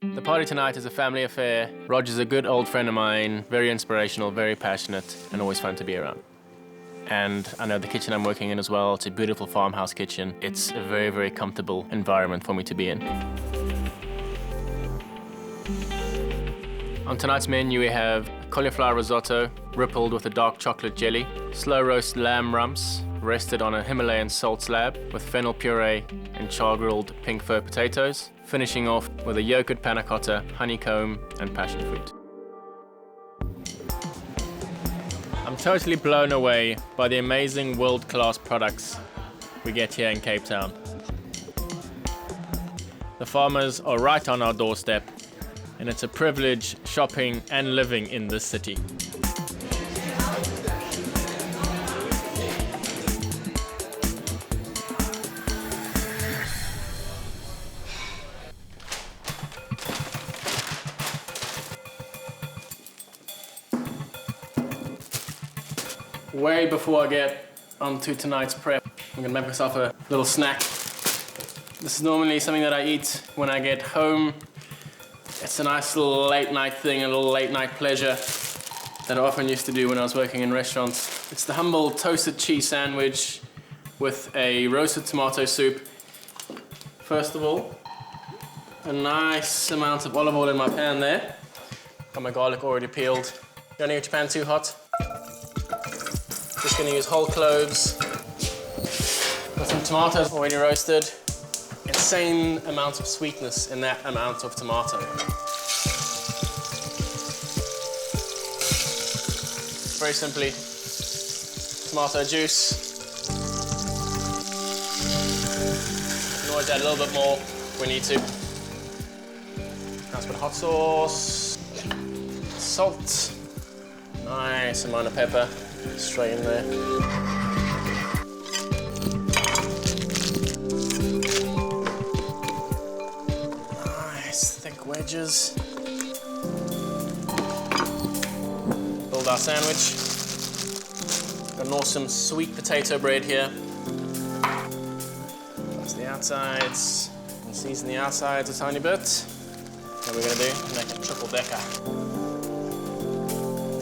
The party tonight is a family affair. Roger's a good old friend of mine, very inspirational, very passionate, and always fun to be around. And I know the kitchen I'm working in as well, it's a beautiful farmhouse kitchen. It's a very, very comfortable environment for me to be in. On tonight's menu we have cauliflower risotto, rippled with a dark chocolate jelly, slow roast lamb rumps, rested on a Himalayan salt slab with fennel puree and char-grilled pink fir potatoes, finishing off with a yogurt panna cotta, honeycomb and passion fruit. I'm totally blown away by the amazing world-class products we get here in Cape Town. The farmers are right on our doorstep, and it's a privilege shopping and living in this city. Way before I get onto tonight's prep, I'm gonna make myself a little snack. This is normally something that I eat when I get home. It's a nice little late night thing, a little late night pleasure that I often used to do when I was working in restaurants. It's the humble toasted cheese sandwich with a roasted tomato soup. First of all, a nice amount of olive oil in my pan there. Got my garlic already peeled. Don't need your pan too hot. Just gonna use whole cloves. Got some tomatoes already roasted. Insane amount of sweetness in that amount of tomato. Very simply, tomato juice. You can always add a little bit more if we need to. Nice bit of hot sauce, salt, nice amount of pepper. Straight in there. Nice thick wedges. Build our sandwich. Got an awesome sweet potato bread here. That's the outsides. And season the outsides a tiny bit. What we're gonna do? Make a triple decker.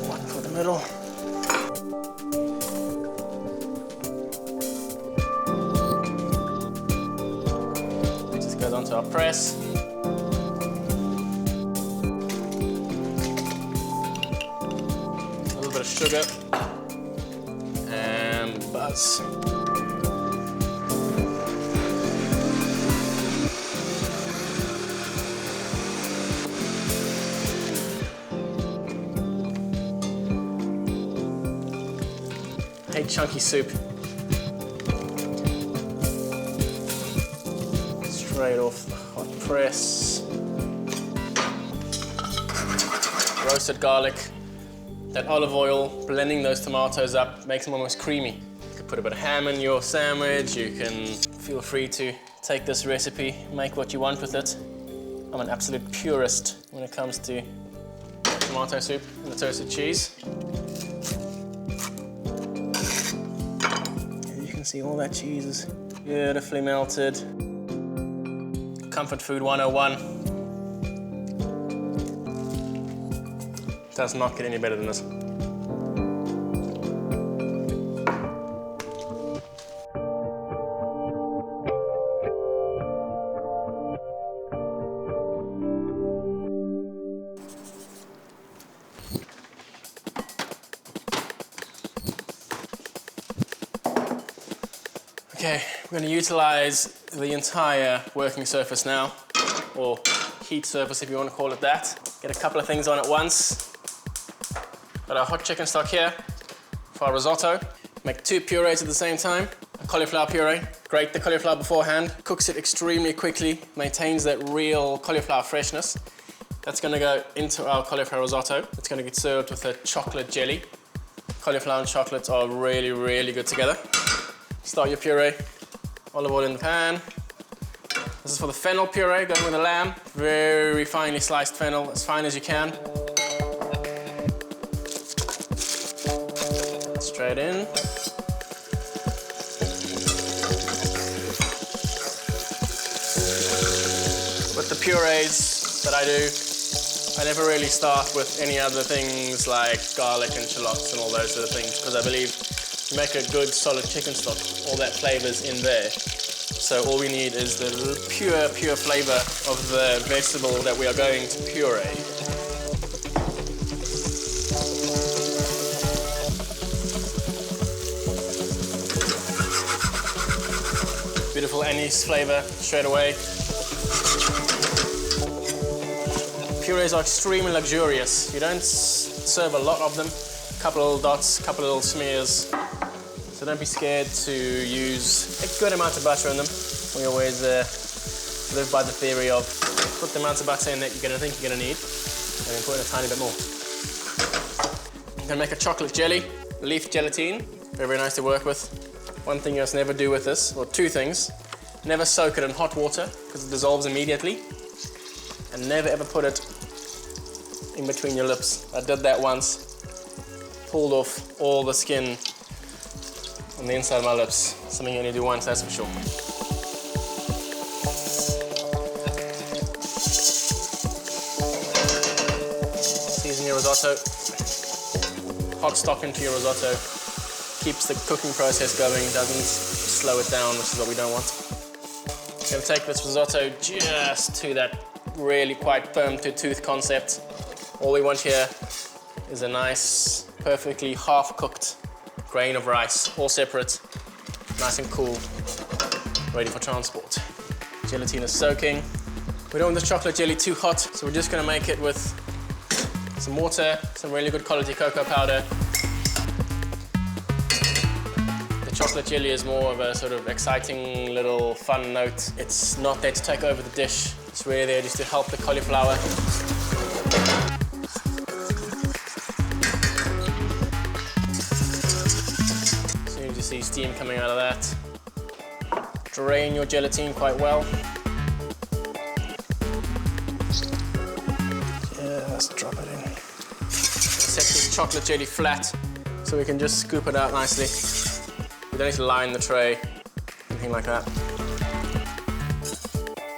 One for the middle. Onto our press. A little bit of sugar and buzz. I hate chunky soup. Straight off the hot press. Roasted garlic. That olive oil, blending those tomatoes up, makes them almost creamy. You can put a bit of ham in your sandwich. You can feel free to take this recipe, make what you want with it. I'm an absolute purist when it comes to tomato soup and the toasted cheese. And you can see all that cheese is beautifully melted. Comfort food 101. Does not get any better than this. Okay, we're going to utilize the entire working surface now, or heat surface if you want to call it that. Get a couple of things on at once. Got our hot chicken stock here for our risotto. Make 2 purees at the same time. A cauliflower puree. Grate the cauliflower beforehand. Cooks it extremely quickly. Maintains that real cauliflower freshness. That's going to go into our cauliflower risotto. It's going to get served with a chocolate jelly. Cauliflower and chocolate are really, really good together. Start your puree. Olive oil in the pan. This is for the fennel puree, going with the lamb. Very finely sliced fennel, as fine as you can. Straight in. With the purees, that I do, I never really start with any other things like garlic and shallots and all those sort of things, because I believe to make a good solid chicken stock, all that flavor's in there. So all we need is the pure flavor of the vegetable that we are going to puree. Beautiful anise flavor straight away. Purees are extremely luxurious. You don't serve a lot of them. A couple of little dots, a couple of little smears. So don't be scared to use a good amount of butter in them. We always live by the theory of put the amount of butter in that you're gonna think you're gonna need, and then put in a tiny bit more. I'm gonna make a chocolate jelly, leaf gelatine. Very, very nice to work with. One thing you must never do with this, or two things. Never soak it in hot water, because it dissolves immediately. And never ever put it in between your lips. I did that once. Pulled off all the skin on the inside of my lips. Something you only do once, that's for sure. Season your risotto. Hot stock into your risotto. Keeps the cooking process going, doesn't slow it down, which is what we don't want. I'm going to take this risotto just to that really quite firm to tooth concept. All we want here is a nice, perfectly half-cooked grain of rice, all separate, nice and cool, ready for transport. Gelatine is soaking. We don't want this chocolate jelly too hot, so we're just going to make it with some water, some really good quality cocoa powder. Chocolate jelly is more of a sort of exciting little fun note. It's not there to take over the dish. It's really there just to help the cauliflower. As soon as you see steam coming out of that, drain your gelatine quite well. Just drop it in. Set this chocolate jelly flat so we can just scoop it out nicely. You don't need to line the tray, anything like that.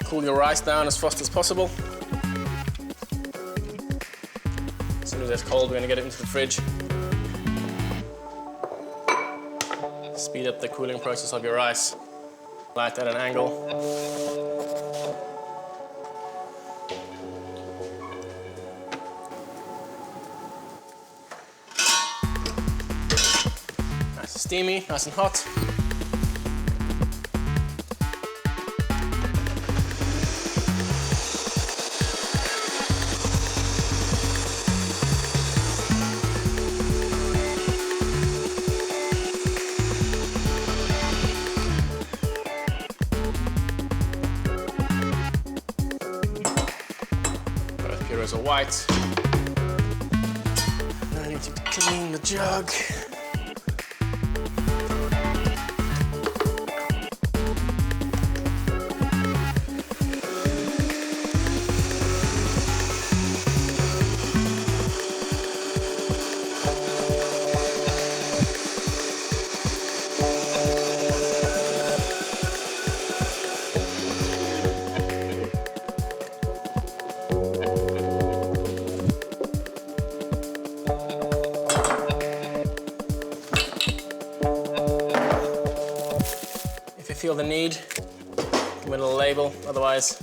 Cool your rice down as fast as possible. As soon as it's cold, we're going to get it into the fridge. Speed up the cooling process of your rice. Light at an angle. Steamy, nice and hot. Both purees are white. Now I need to clean the jug. Feel the need, give them a little label, otherwise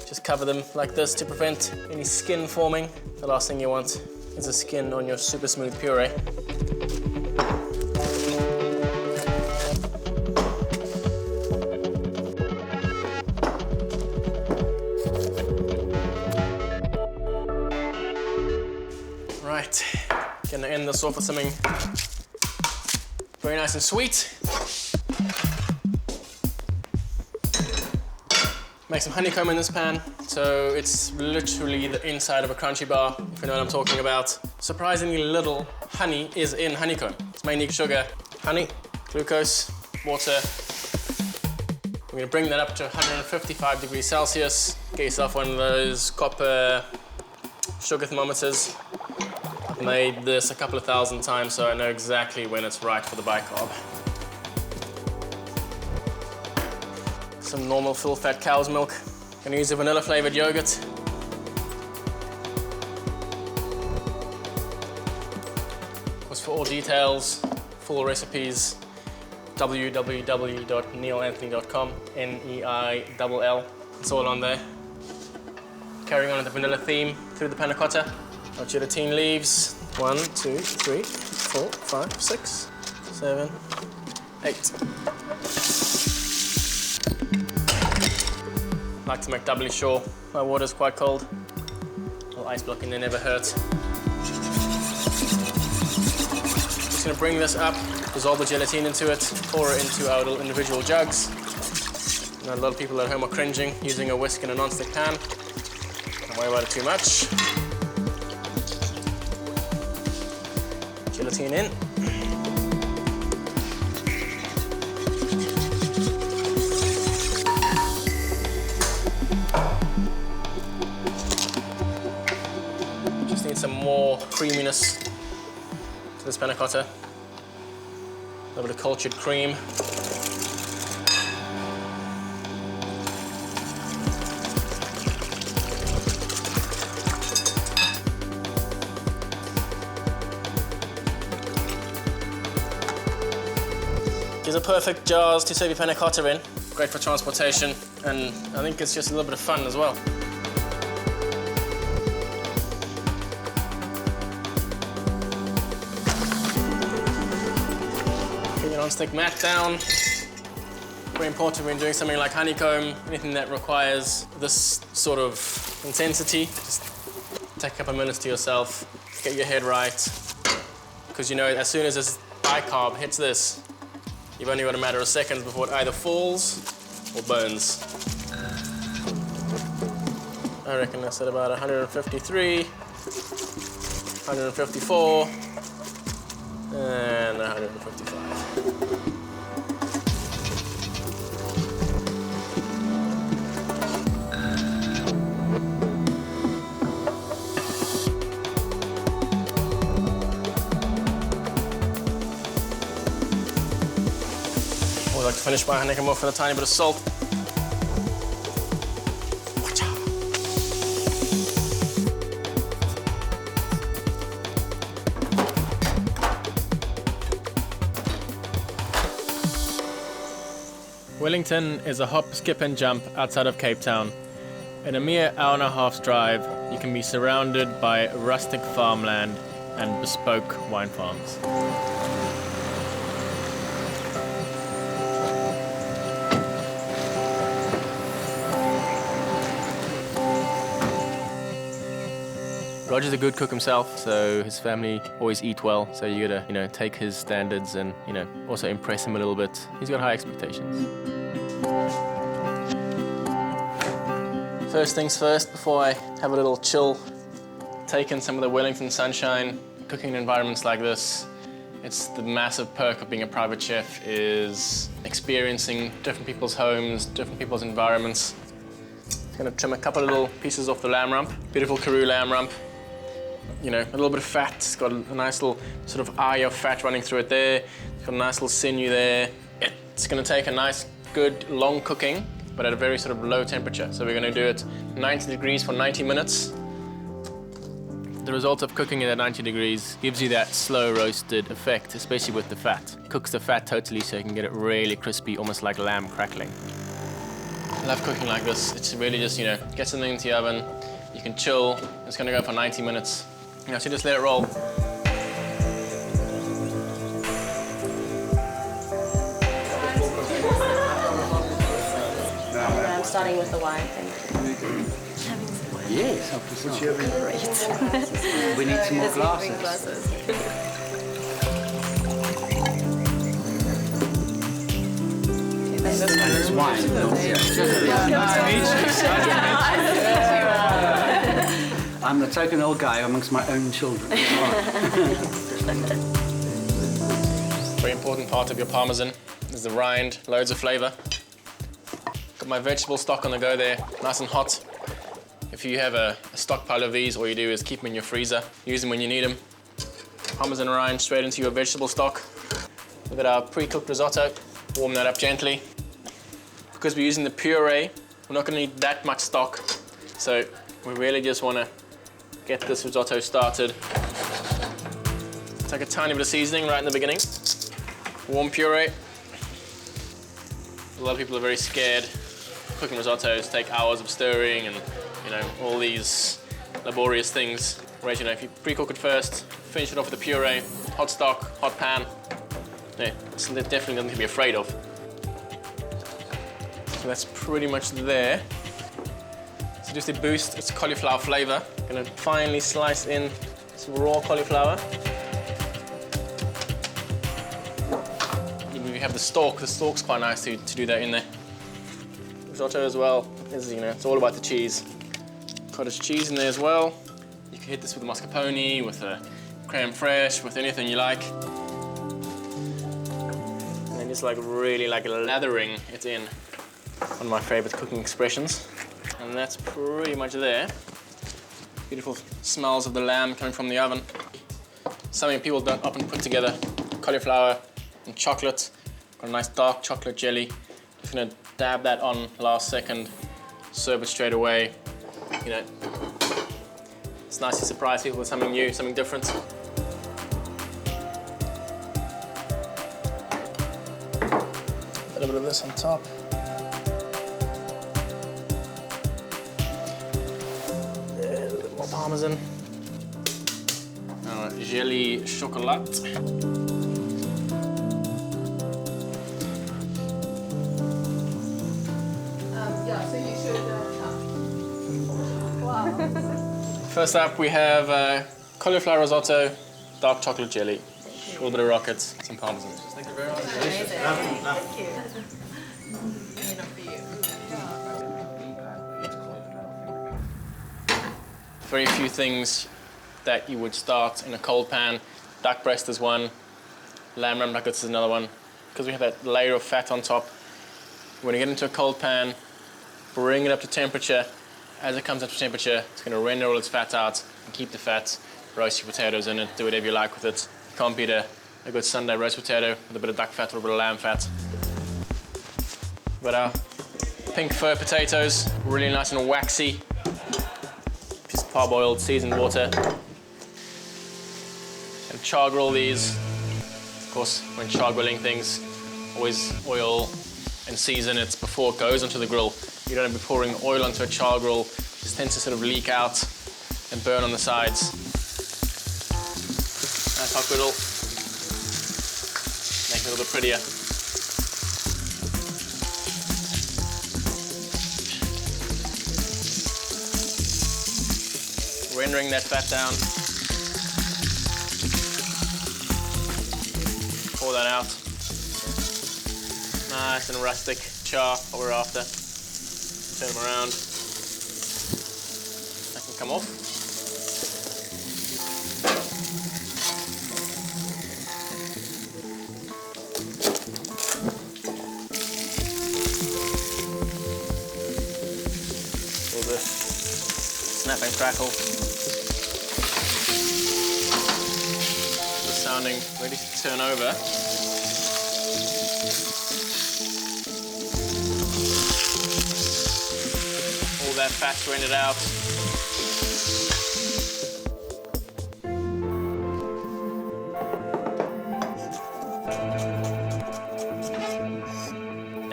just cover them like this to prevent any skin forming. The last thing you want is a skin on your super smooth puree. Right, gonna end this off with something very nice and sweet. Make some honeycomb in this pan. So it's literally the inside of a crunchy bar, if you know what I'm talking about. Surprisingly little honey is in honeycomb. It's mainly sugar, honey, glucose, water. We're gonna bring that up to 155 degrees Celsius. Get yourself one of those copper sugar thermometers. I've made this a couple of thousand times, so I know exactly when it's right for the bicarb. Some normal full-fat cow's milk. Gonna use a vanilla-flavored yogurt. Of course, for all details, full recipes, www.neillanthony.com, Neill. It's all on there. Carrying on with the vanilla theme through the panna cotta. Our gelatine leaves. 1, 2, 3, 4, 5, 6, 7, 8. Like to make doubly sure my water's quite cold. A little ice block in there never hurts. Just gonna bring this up, dissolve the gelatine into it, pour it into our little individual jugs. Now, a lot of people at home are cringing using a whisk in a non-stick pan. Don't worry about it too much. Gelatine in. Just need some more creaminess to this panna cotta. A little bit of cultured cream. These are perfect jars to serve your panna cotta in. Great for transportation, and I think it's just a little bit of fun as well. Put your non-stick mat down. Very important when doing something like honeycomb, anything that requires this sort of intensity. Just take a couple of minutes to yourself, get your head right. Because you know, as soon as this bicarb hits this, you've only got a matter of seconds before it either falls or burns. I reckon that's at about 153, 154, and 155. I like to finish my honeycomb off with a tiny bit of salt. Wellington is a hop, skip and jump outside of Cape Town. In a mere hour and a half's drive, you can be surrounded by rustic farmland and bespoke wine farms. Roger's a good cook himself, so his family always eat well. So you gotta, take his standards and, also impress him a little bit. He's got high expectations. First things first, before I have a little chill, take in some of the Wellington sunshine. Cooking in environments like this, it's the massive perk of being a private chef is experiencing different people's homes, different people's environments. I'm gonna trim a couple of little pieces off the lamb rump, beautiful Karoo lamb rump. A little bit of fat. It's got a nice little sort of eye of fat running through it there. It's got a nice little sinew there. It's going to take a nice, good, long cooking, but at a very sort of low temperature. So we're going to do it 90 degrees for 90 minutes. The result of cooking it at 90 degrees gives you that slow roasted effect, especially with the fat. Cooks the fat totally so you can get it really crispy, almost like lamb crackling. I love cooking like this. It's really just, get something into the oven. You can chill. It's going to go for 90 minutes. So just let it roll. I'm starting with the wine. Yes, obviously. Great. We need some more glasses. It's wine. I'm the token old guy amongst my own children. Very important part of your parmesan is the rind, loads of flavour. Got my vegetable stock on the go there, nice and hot. If you have a stockpile of these, all you do is keep them in your freezer, use them when you need them. Parmesan rind straight into your vegetable stock. We've got our pre-cooked risotto, warm that up gently. Because we're using the puree, we're not going to need that much stock, so we really just want to get this risotto started. Take a tiny bit of seasoning right in the beginning. Warm puree. A lot of people are very scared. Cooking risottos take hours of stirring and, you know, all these laborious things. Whereas, you know, if you pre-cook it first, finish it off with the puree, hot stock, hot pan, yeah, it's definitely nothing to be afraid of. So that's pretty much there. So just to boost its cauliflower flavor, I'm gonna finely slice in some raw cauliflower. Even if you have the stalk's quite nice to do that in there. Risotto as well is, you know, it's all about the cheese. Cottage cheese in there as well. You can hit this with mascarpone, with a creme fraiche, with anything you like. And then just like really like lathering it in. One of my favorite cooking expressions. And that's pretty much there. Beautiful smells of the lamb coming from the oven. Something people don't often put together. Cauliflower and chocolate. Got a nice dark chocolate jelly. Just gonna dab that on last second. Serve it straight away. You know, it's nice to surprise people with something new, something different. A little bit of this on top. A little bit more parmesan. Jelly chocolat. Yeah, so you should. Wow. First up, we have cauliflower risotto, dark chocolate jelly, a little bit of rockets, some parmesan. Thank you very much. Amazing. Thank you. Very few things that you would start in a cold pan. Duck breast is one, lamb rump nuggets is another one. Because we have that layer of fat on top, when you get into a cold pan, bring it up to temperature. As it comes up to temperature, it's going to render all its fat out and keep the fat. Roast your potatoes in it, do whatever you like with it. You can't beat a good Sunday roast potato with a bit of duck fat or a bit of lamb fat. But our pink fir potatoes, really nice and waxy. Just parboiled, seasoned water. And char grill these. Of course, when char grilling things, always oil and season it before it goes onto the grill. You don't have to be pouring oil onto a char grill. It just tends to sort of leak out and burn on the sides. Nice hot griddle. Make it a little bit prettier. Rendering that fat down. Pour that out. Nice and rustic char, what we're after. Turn them around. That can come off. All this snap and crackle. It's sounding ready to turn over. That fat rendered out.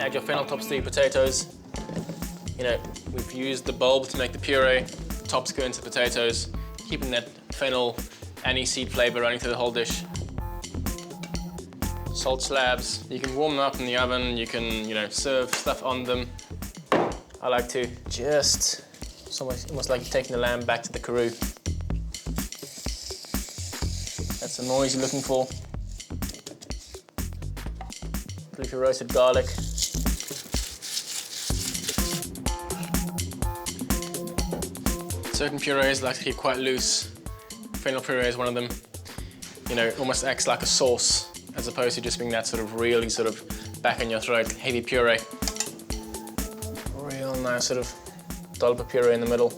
Add your fennel tops to your potatoes. You know, we've used the bulb to make the puree. Tops go into the potatoes, keeping that fennel anise seed flavor running through the whole dish. Salt slabs. You can warm them up in the oven. You can, you know, serve stuff on them. I like to just, it's almost like you're taking the lamb back to the karoo. That's the noise you're looking for. A little roasted garlic. Certain purees like to keep quite loose. Fennel puree is one of them. You know, it almost acts like a sauce as opposed to just being that sort of really sort of back in your throat, heavy puree. Real nice sort of dollop of puree in the middle.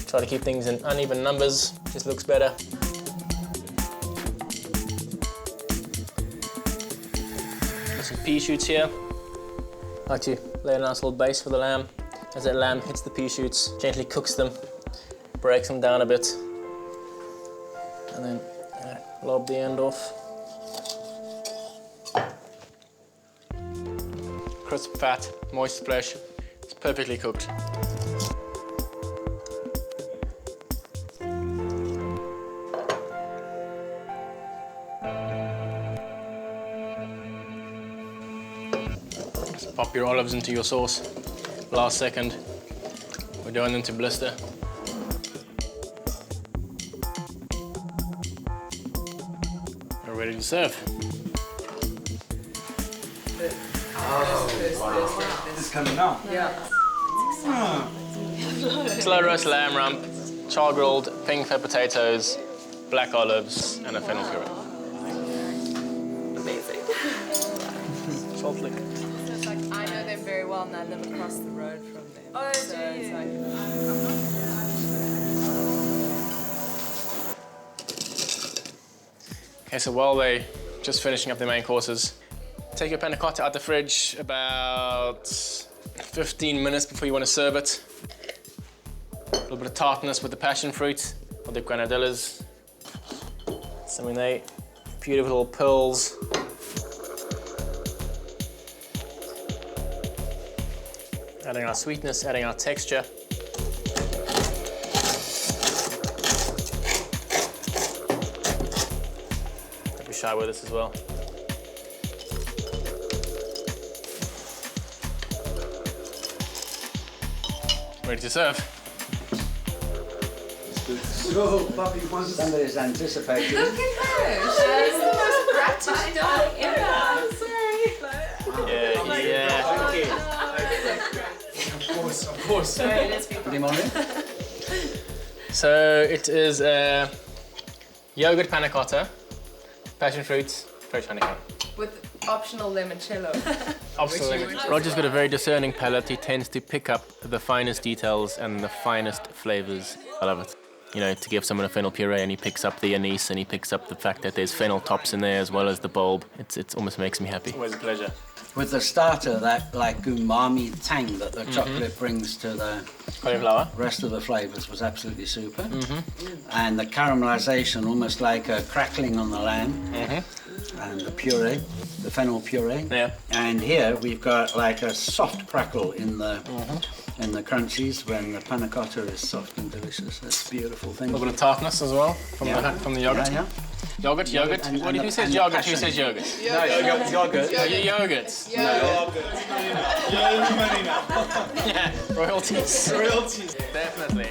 Try to keep things in uneven numbers, just looks better. Got some pea shoots here. I like to lay a nice little base for the lamb. As that lamb hits the pea shoots, gently cooks them. breaks them down a bit, and then lob the end off. Crisp fat, moist flesh. It's perfectly cooked. Just pop your olives into your sauce. Last second, we're doing them to blister. We're ready to serve. It's coming now. Yeah. Slow roast lamb rump, char grilled pink fat potatoes, black olives, and a fennel puree. Amazing. Salt lick. It's like, I know them very well and I live across the road from them. Oh, so it's like, Okay, so while they're just finishing up their main courses, take your panna cotta out the fridge about 15 minutes before you want to serve it. A little bit of tartness with the passion fruit or the granadillas. Some of the beautiful little pearls. Adding our sweetness, adding our texture. Don't be shy with this as well. Ready to serve. So, Puppy wants Somebody's anticipating. look at her. She's the most bratty dog ever. Sorry. Yeah. Of course. Sorry, let's be Put him on in. So it is a yogurt panna cotta, passion fruit, fresh honeycomb. with optional limoncello. Absolutely. Roger's got a very discerning palate. He tends to pick up the finest details and the finest flavors. I love it. You know, to give someone a fennel puree and he picks up the anise and he picks up the fact that there's fennel tops in there as well as the bulb. It almost makes me happy. Always a pleasure. With the starter, that like umami tang that the chocolate brings to the Cauliflower. rest of the flavors was absolutely super. And the caramelization, almost like a crackling on the lamb. And the puree, the fennel puree. Yeah. And here we've got like a soft crackle in the crunchies when the panna cotta is soft and delicious. It's a beautiful thing. A little bit of tartness as well from the yogurt. Yeah. Yogurt. And- Who and says the yogurt? Who passion. says yogurt? No, yogurt. Yogurt. Yeah, royalties. Royalties. Definitely.